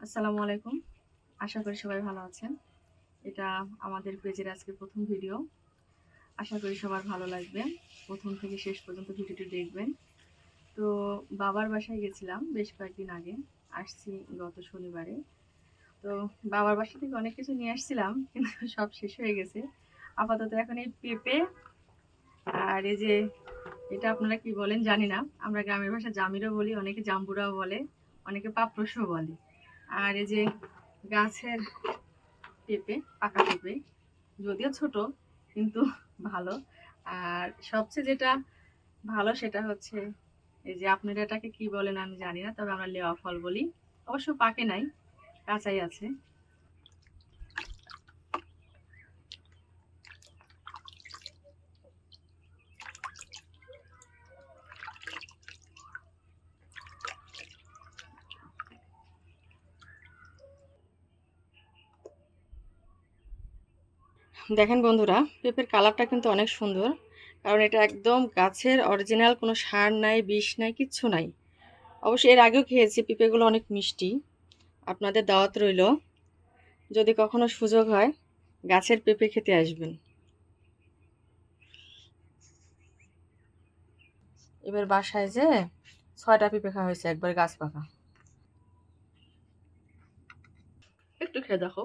আসসালামু আলাইকুম। আশা করি সবাই ভালো আছেন। এটা আমাদের পেজের আজকে প্রথম ভিডিও। আশা করি সবার ভালো লাগবে। প্রথম থেকে শেষ পর্যন্ত ভিডিওটি দেখবেন। তো বাবার বাসায় গেছিলাম বেশ কয়েকদিন আগে। আসছি গত শনিবারে। তো বাবার বাসা থেকে অনেক কিছু নিয়ে আসছিলাম কিন্তু সব শেষ হয়ে গেছে। আপাতত এখন এই পেঁপে আর এই যে এটা আপনারা কি বলেন জানি না। আমরা গ্রামের ভাষায় জামিরও বলি, অনেকে জাম্বুরাও বলে, অনেকে পাপরসও বলে। আর এই যে গাছের পেঁপে, পাকা পেঁপে, যদিও ছোট কিন্তু ভালো। আর সবচেয়ে যেটা ভালো সেটা হচ্ছে এই যে আপনারা এটাকে কি বলেন আমি জানি না, তবে আমরা লেওয়া ফল বলি। অবশ্য পাকে নাই, কাঁচাই আছে। দেখেন বন্ধুরা, পেঁপের কালারটা কিন্তু অনেক সুন্দর, কারণ এটা একদম গাছের অরিজিনাল, কোনো সার নাই, বিষ নাই, কিচ্ছু নাই। অবশ্য এর আগেও খেয়েছি, পেঁপেগুলো অনেক মিষ্টি। আপনাদের দাওয়াত রইল, যদি কখনো সুযোগ হয় গাছের পেঁপে খেতে আসবেন। এবার বাসায় যে 6টা পেঁপে খাওয়া হয়েছে, একবার গাছ পাকা। একটু খেয়ে দেখো।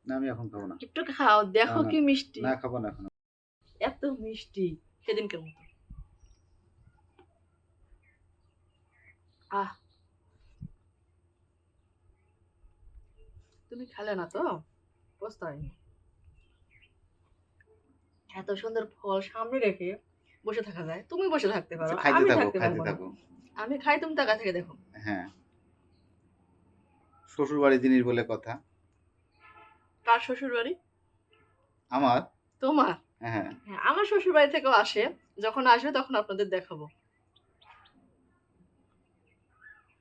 না আমি এখন খাবো না। একটু খাও, দেখো কি মিষ্টি। না খাবো না এখন। এত মিষ্টি সেদিনকার মতো। আহ, তুমি খেলে না তো পস্তায়নি। এত সুন্দর ফল সামনে রেখে বসে থাকা যায়? তুমি বসে থাকতে পারো, খাইতে আমি থাকো, থাকতে খাইতে পারবো না। থাকো। আমি খাই, তুমি টাকা থেকে দেখো। হ্যাঁ, শ্বশুর বাড়ির জিনিস বলে কথা। কার শ্বশুর বাড়ি? আমার। তোমার? হ্যাঁ, হ্যাঁ, আমার শ্বশুর বাড়ি থেকেও আসে। যখন আসবে তখন আপনাদের দেখাবো।